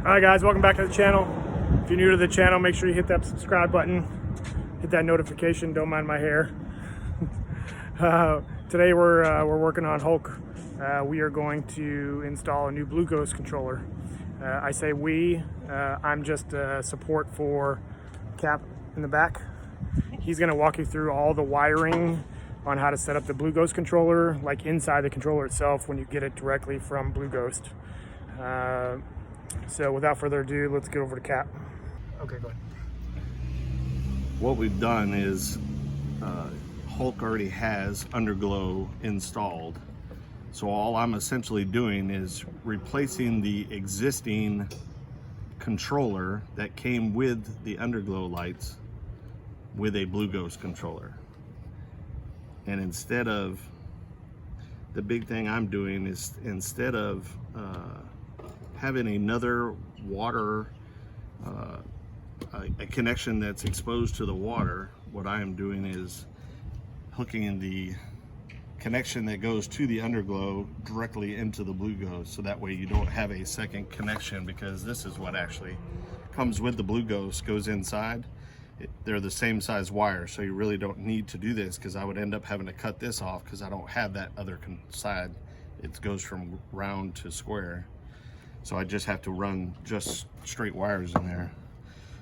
Alright guys, welcome back to the channel. If you're new to the channel, make sure you hit that subscribe button, hit that notification, don't mind my hair. Today we're working on Hulk. We are going to install a new BlueGhozt controller. I say we, I'm just support for Cap in the back. He's going to walk you through all the wiring on how to set up the BlueGhozt controller, like inside the controller itself when you get it directly from BlueGhozt. So without further ado, let's get over to Cap. Okay, go ahead. What we've done is Hulk already has underglow installed. So all I'm essentially doing is replacing the existing controller that came with the underglow lights with a BlueGhozt controller. And instead of, the big thing I'm doing is instead of having another water, a connection that's exposed to the water, what I am doing is hooking in the connection that goes to the underglow directly into the BlueGhozt, so that way you don't have a second connection, because this is what actually comes with the BlueGhozt, goes inside. They're the same size wire, so you really don't need to do this, because I would end up having to cut this off because I don't have that other side. It goes from round to square, so I just have to run just straight wires in there.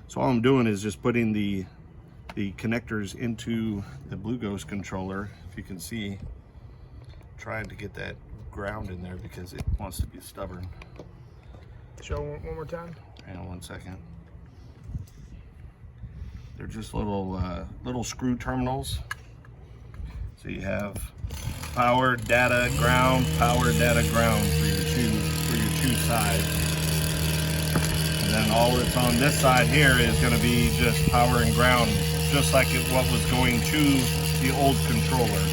So all I'm doing is just putting the connectors into the BlueGhozt controller. If you can see, trying to get that ground in there because it wants to be stubborn. Show one more time. Hang on 1 second. They're just little screw terminals. So you have power, data, ground, power, data, ground for your two sides. And then all that's on this side here is going to be just power and ground, just like what was going to the old controller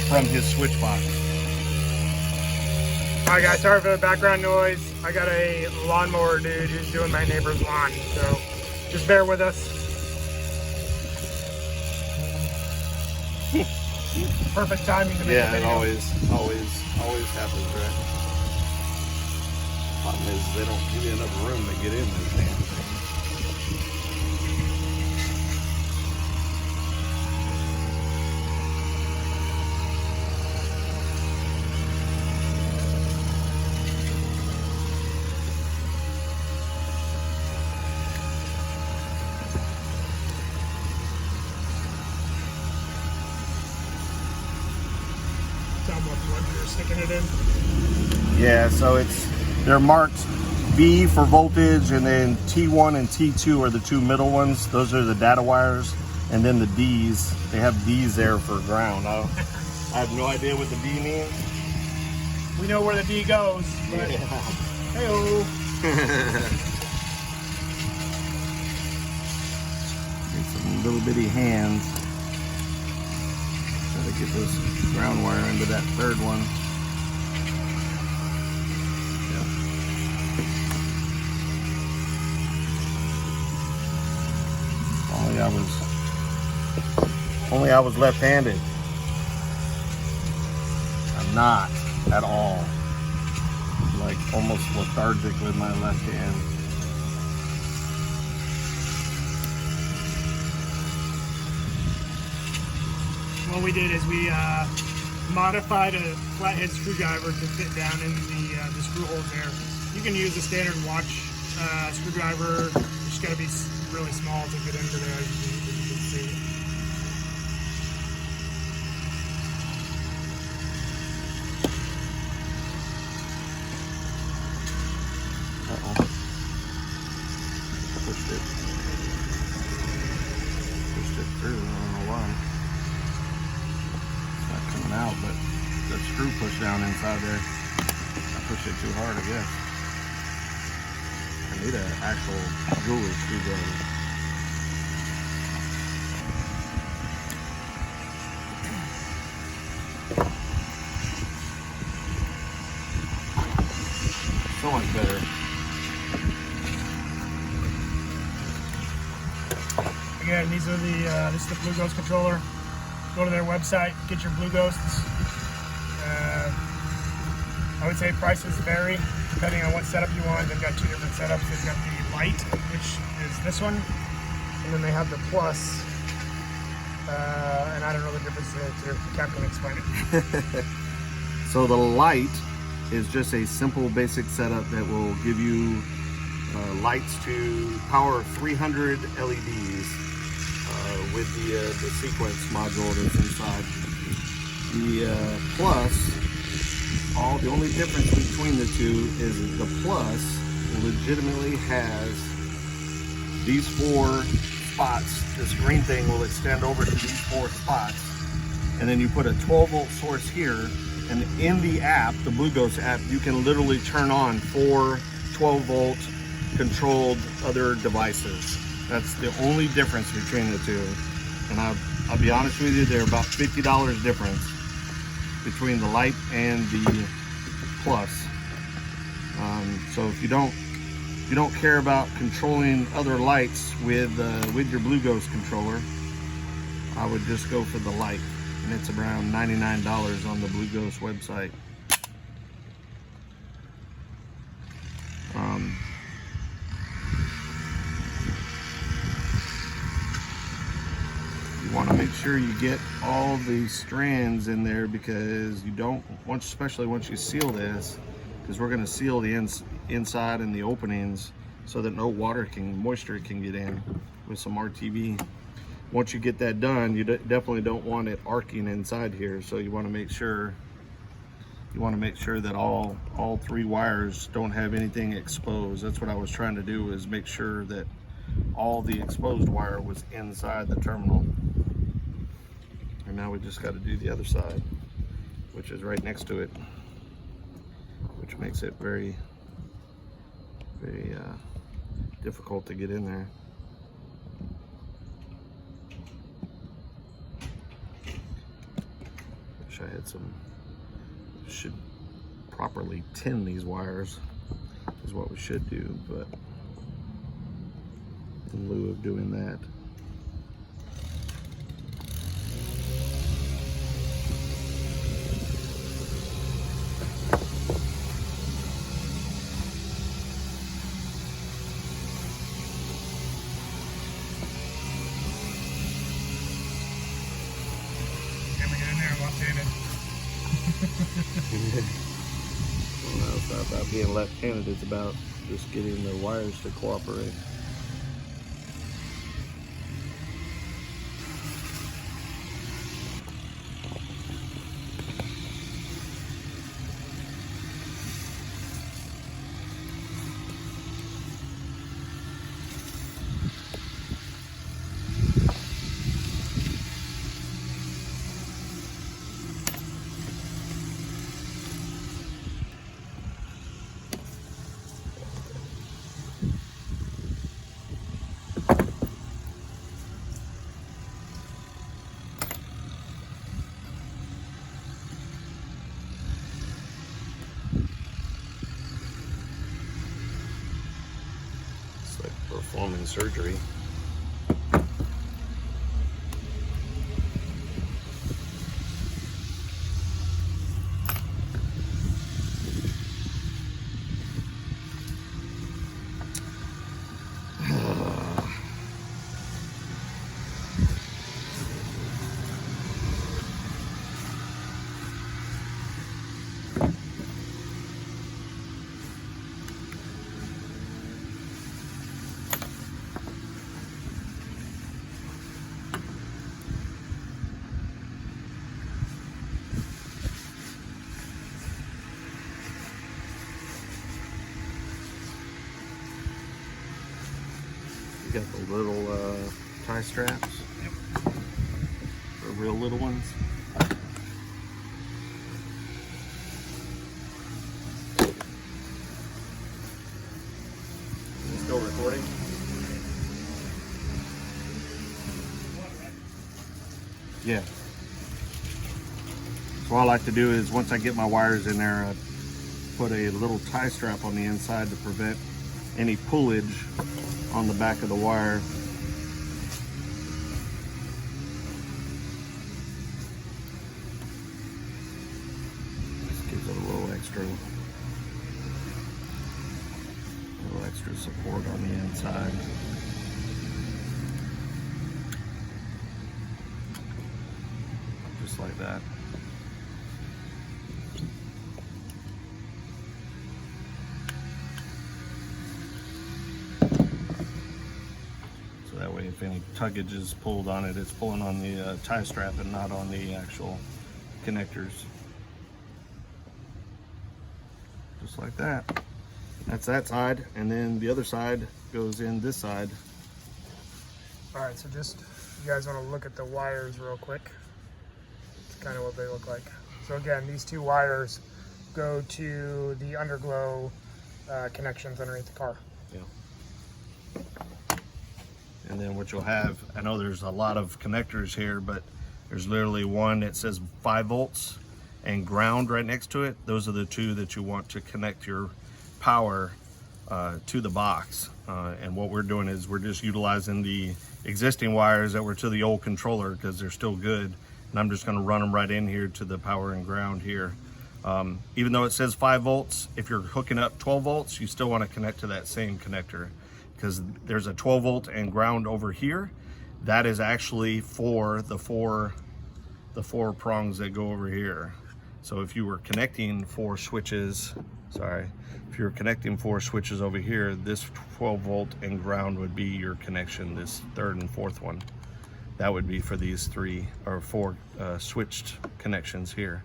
from his switch box. Alright guys, sorry for the background noise. I got a lawnmower dude who's doing my neighbor's lawn, so just bear with us. Perfect timing to make a video. It always happens, right? Problem is they don't give you enough room to get in this damn thing. Tell them what plug you're sticking it in. Yeah, so they're marked B for voltage, and then T1 and T2 are the two middle ones. Those are the data wires, and then the D's, they have D's there for ground. I have no idea what the D means. We know where the D goes, but Yeah. hey-o. Need some little bitty hands. Try to get this ground wire into that third one. Only I was left-handed. I'm not at all. Like almost lethargic with my left hand. What we did is we modified a flathead screwdriver to fit down in the screw holes there. You can use a standard watch screwdriver. It's got to be really small to get into there, as you can see. Pushed it through. I don't know why. It's not coming out, but the screw pushed down inside there. I pushed it too hard, I guess. I need an actual jeweler screwdriver. So much better. Again, these are this is the BlueGhozt controller. Go to their website, get your BlueGhosts. I would say prices vary. depending on what setup you want. They've got two different setups. They've got the light, which is this one, and then they have the plus, and I don't know the difference there. Cap can explain it. So the light is just a simple basic setup that will give you lights to power 300 LEDs with the sequence module that's inside. The plus, the only difference between the two is the plus legitimately has these 4 spots. This green thing will extend over to these 4 spots, and then you put a 12-volt source here, and in the app, the BlueGhozt app, you can literally turn on 4 12-volt controlled other devices. That's the only difference between the two. And I'll be honest with you, they're about $50 difference between the light and the plus. So if you don't care about controlling other lights with your BlueGhozt controller, I would just go for the light, and it's around $99 on the BlueGhozt website. You want to make sure you get all the strands in there, because you don't, especially once you seal this, because we're going to seal the inside and the openings so that no moisture can get in with some RTV. Once you get that done, you definitely don't want it arcing inside here. So you want to make sure that all 3 wires don't have anything exposed. That's what I was trying to do, is make sure that all the exposed wire was inside the terminal. And now we just got to do the other side, which is right next to it, which makes it very, very difficult to get in there. Wish I had should properly tin these wires, is what we should do, but in lieu of doing that, well, it's not about being left-handed, it's about just getting the wires to cooperate. Performing surgery. You got the little tie straps. Yep. The real little ones. Is it still recording? Yeah. So what I like to do is, once I get my wires in there, I put a little tie strap on the inside to prevent any pullage on the back of the wire. Just gives it a little extra extra support on the inside. Just like that. So that way if any tuggage is pulled on it, it's pulling on the tie strap and not on the actual connectors. Just like that. That's that side, and then the other side goes in this side. All right, so just, you guys want to look at the wires real quick. It's kind of what they look like. So again, these two wires go to the underglow connections underneath the car. Yeah. And then what you'll have, I know there's a lot of connectors here, but there's literally one that says 5 volts and ground right next to it. Those are the two that you want to connect your power to the box. And what we're doing is we're just utilizing the existing wires that were to the old controller because they're still good. And I'm just gonna run them right in here to the power and ground here. Even though it says 5 volts, if you're hooking up 12 volts, you still wanna connect to that same connector because there's a 12 volt and ground over here. That is actually for the four prongs that go over here. So if you were connecting 4 switches, if you're connecting 4 switches over here, this 12 volt and ground would be your connection, this 3rd and 4th one. That would be for these 3 or 4 switched connections here.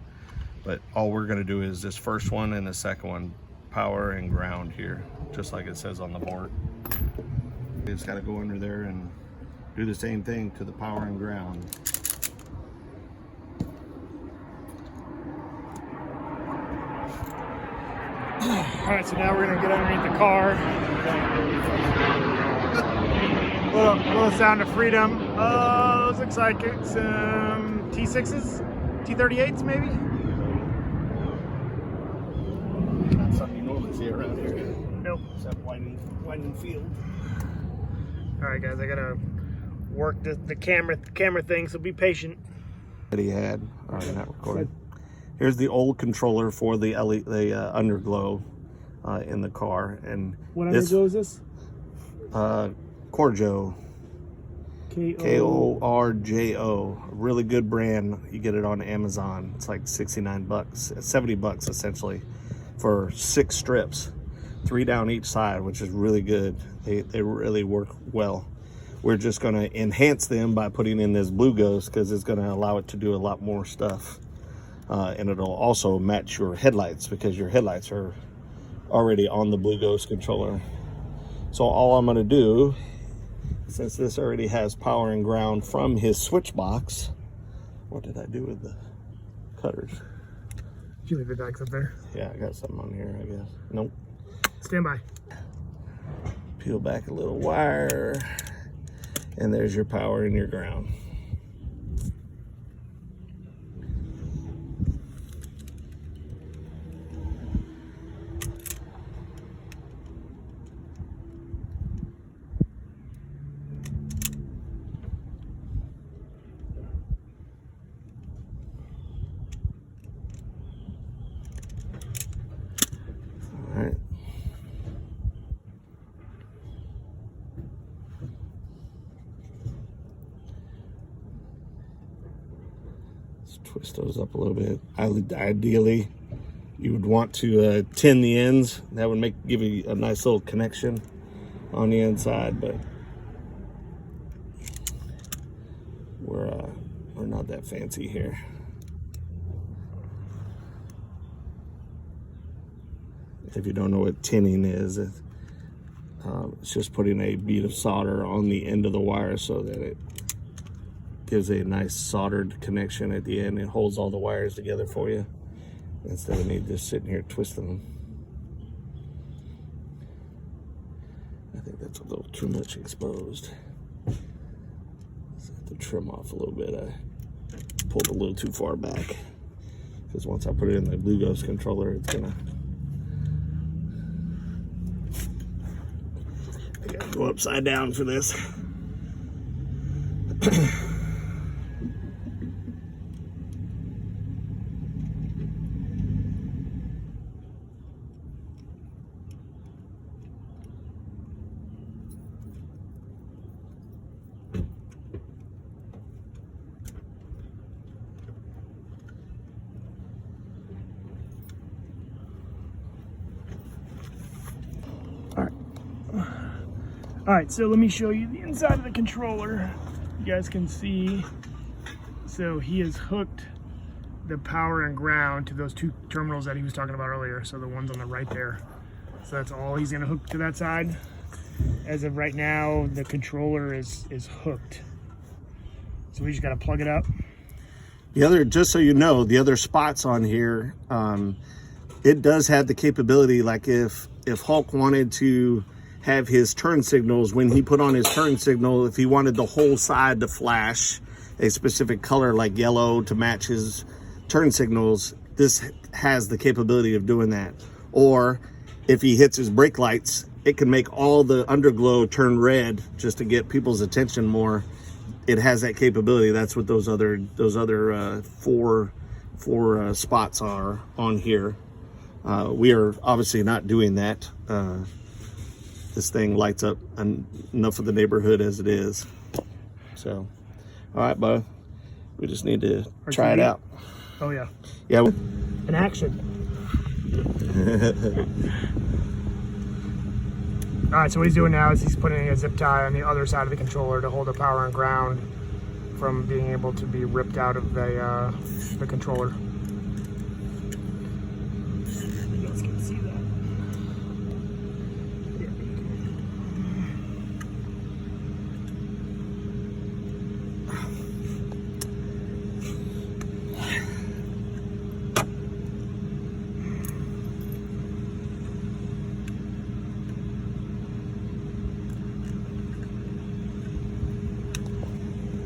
But all we're gonna do is this first one and the second one, power and ground here, just like it says on the board. You just gotta go under there and do the same thing to the power and ground. All right, so now we're gonna get underneath the car. Little sound of freedom. Those looks like it's T6s, T38s maybe. Not something you normally see around here. Nope. Except winding field. All right, guys, I gotta work the camera thing, so be patient. That he had. All right, not recorded. Here's the old controller for the underglow in the car, and what underglow is this? Korjo. Korjo. A really good brand. You get it on Amazon. It's like 69 bucks, 70 bucks essentially, for 6 strips, 3 down each side, which is really good. They really work well. We're just going to enhance them by putting in this BlueGhozt because it's going to allow it to do a lot more stuff. And it'll also match your headlights because your headlights are already on the BlueGhozt controller. So all I'm going to do, since this already has power and ground from his switch box, what did I do with the cutters? Did you leave the bags up there? Yeah, I got something on here, I guess. Nope. Stand by. Peel back a little wire, and there's your power and your ground. All right. Let's twist those up a little bit. Ideally, you would want to tin the ends. That would give you a nice little connection on the inside, but we're not that fancy here. If you don't know what tinning is, it's just putting a bead of solder on the end of the wire so that it gives a nice soldered connection at the end. It holds all the wires together for you instead of me just sitting here twisting them. I think that's a little too much exposed. So I have to trim off a little bit. I pulled a little too far back because once I put it in the BlueGhozt controller, it's gonna go upside down for this. All right, so let me show you the inside of the controller. You guys can see. So he has hooked the power and ground to those two terminals that he was talking about earlier. So the ones on the right there. So that's all he's gonna hook to that side. As of right now, the controller is hooked. So we just gotta plug it up. The other, just so you know, the other spots on here, it does have the capability, like if Hulk wanted to have his turn signals, when he put on his turn signal, if he wanted the whole side to flash a specific color like yellow to match his turn signals, this has the capability of doing that. Or if he hits his brake lights, it can make all the underglow turn red just to get people's attention more. It has that capability. That's what those other four spots are on here. We are obviously not doing that. This thing lights up enough of the neighborhood as it is. So, all right, bud. We just need to try it out. Oh yeah. Yeah. In action. All right, so what he's doing now is he's putting a zip tie on the other side of the controller to hold the power and ground from being able to be ripped out of the controller. You guys can see that. Yeah, you can.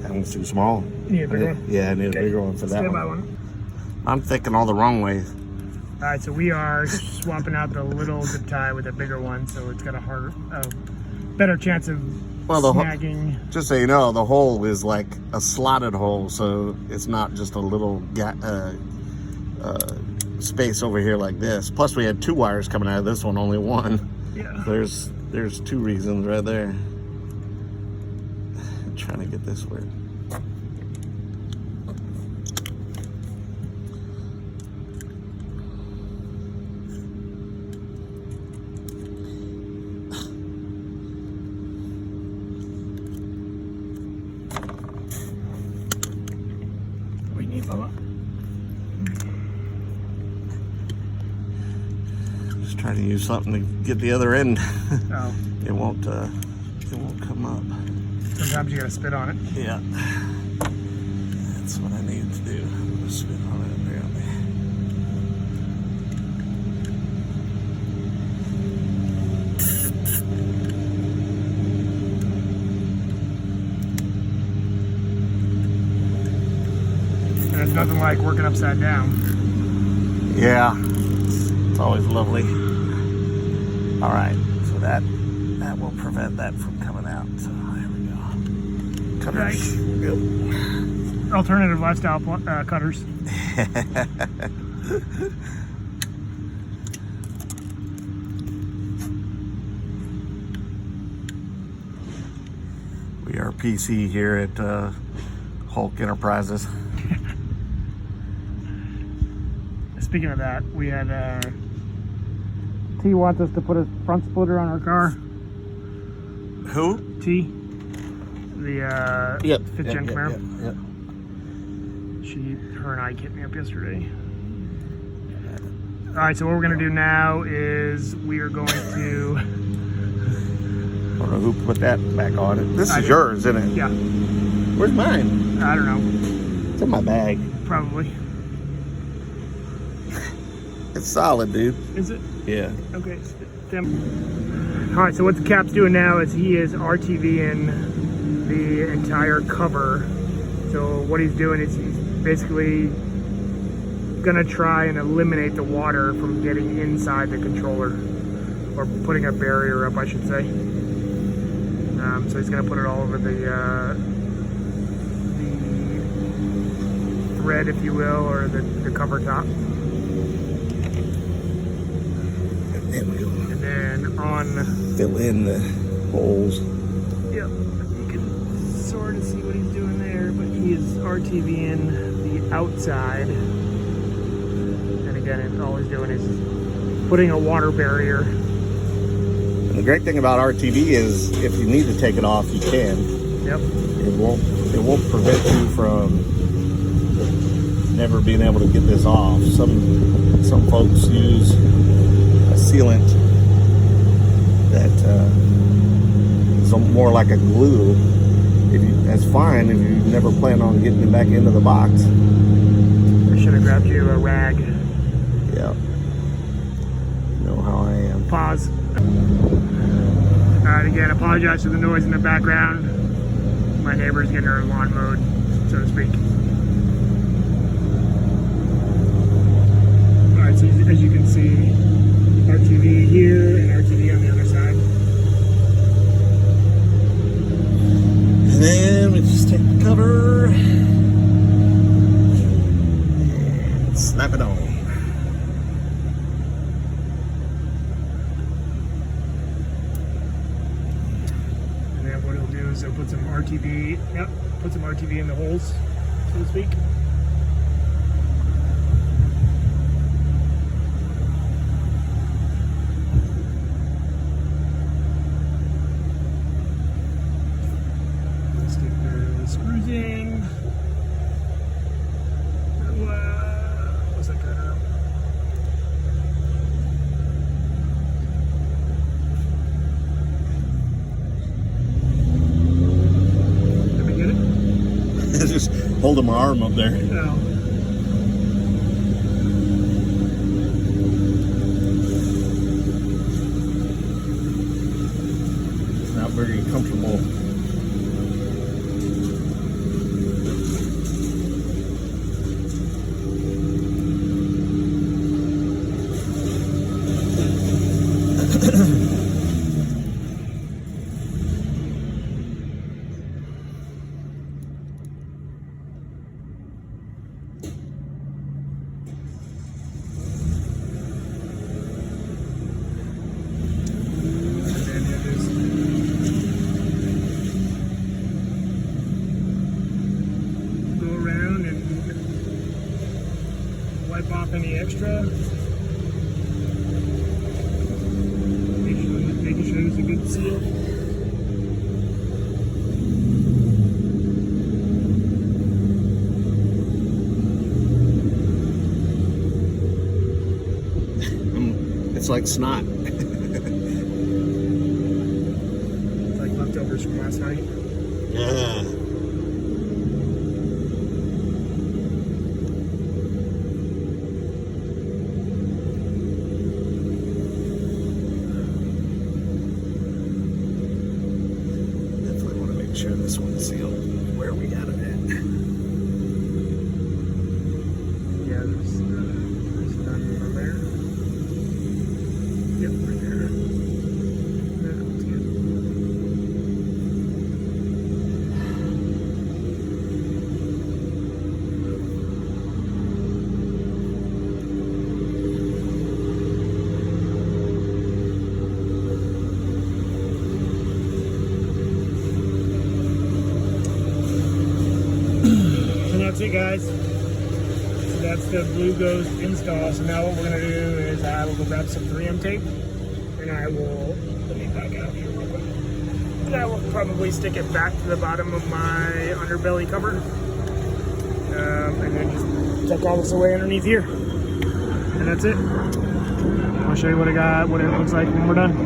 That one's too small. You need a bigger one? Yeah, I need a bigger one for that Stand by one. one. I'm thinking all the wrong way. All right, so we are swapping out the little zip tie with a bigger one, so it's got a better chance of snagging. Just so you know, the hole is like a slotted hole, so it's not just a little space over here like this. Plus, we had two wires coming out of this one, only one. Yeah. There's two reasons right there. I'm trying to get this work. We need Bubba. Just trying to use something to get the other end. Oh. It won't come up. Sometimes you gotta spit on it. Yeah. That's what I need to do. I'm gonna spit on it apparently. And there's nothing like working upside down. Yeah. It's always lovely. All right. So that will prevent that from coming out. So there we go. Cutters. Yep. Alternative lifestyle cutters. We are PC here at Hulk Enterprises. Speaking of that, we had T wants us to put a front splitter on our car. Who? T. The fifth gen Camaro. Yep. Her and I hit me up yesterday. All right, so what we're gonna do now is we are going to. I don't know who put that back on it. This is yours, isn't it? Yeah. Where's mine? I don't know. It's in my bag. Probably. It's solid, dude. Is it? Yeah. Okay. All right, so what the cap's doing now is he is RTVing the entire cover. So what he's doing is he's basically gonna try and eliminate the water from getting inside the controller, or putting a barrier up, I should say. So he's gonna put it all over the thread, if you will, or the cover top. There we go. And then on... Fill in the holes. Yep, you can sort of see what he's doing there, but he is RTVing the outside. And again, all he's doing is putting a water barrier And the great thing about RTV is if you need to take it off, you can. Yep. It won't prevent you from never being able to get this off. Some folks use a sealant that is more like a glue. That's fine if you never plan on getting it back into the box. I should have grabbed you a rag. Yeah. You know how I am. Pause. Alright, again, apologize for the noise in the background. My neighbor's getting her lawn mowed, so to speak. Alright, so as you can see, RTV here and RTV on the other side. And then we just take the cover and snap it on. And then what it'll do is it'll put some RTV, put some RTV in the holes, so to speak. Stick the screws in. What's that kind of? Did we get it? Just holding my arm up there. No. It's not very comfortable. Wipe off any extra. Making sure there's a good seal. It's like snot. It's like leftovers from last night. Yeah. Sure this one's sealed where we got it at. Yeah, there's none on there. Yep, right there. That looks good. That's it, guys. So that's the BlueGhozt install. So now what we're gonna do is I will go grab some 3M tape, and I will let me back out here real quick. And I will probably stick it back to the bottom of my underbelly cover, and then just tuck all this away underneath here. And that's it. I'll show you what I got, what it looks like when we're done.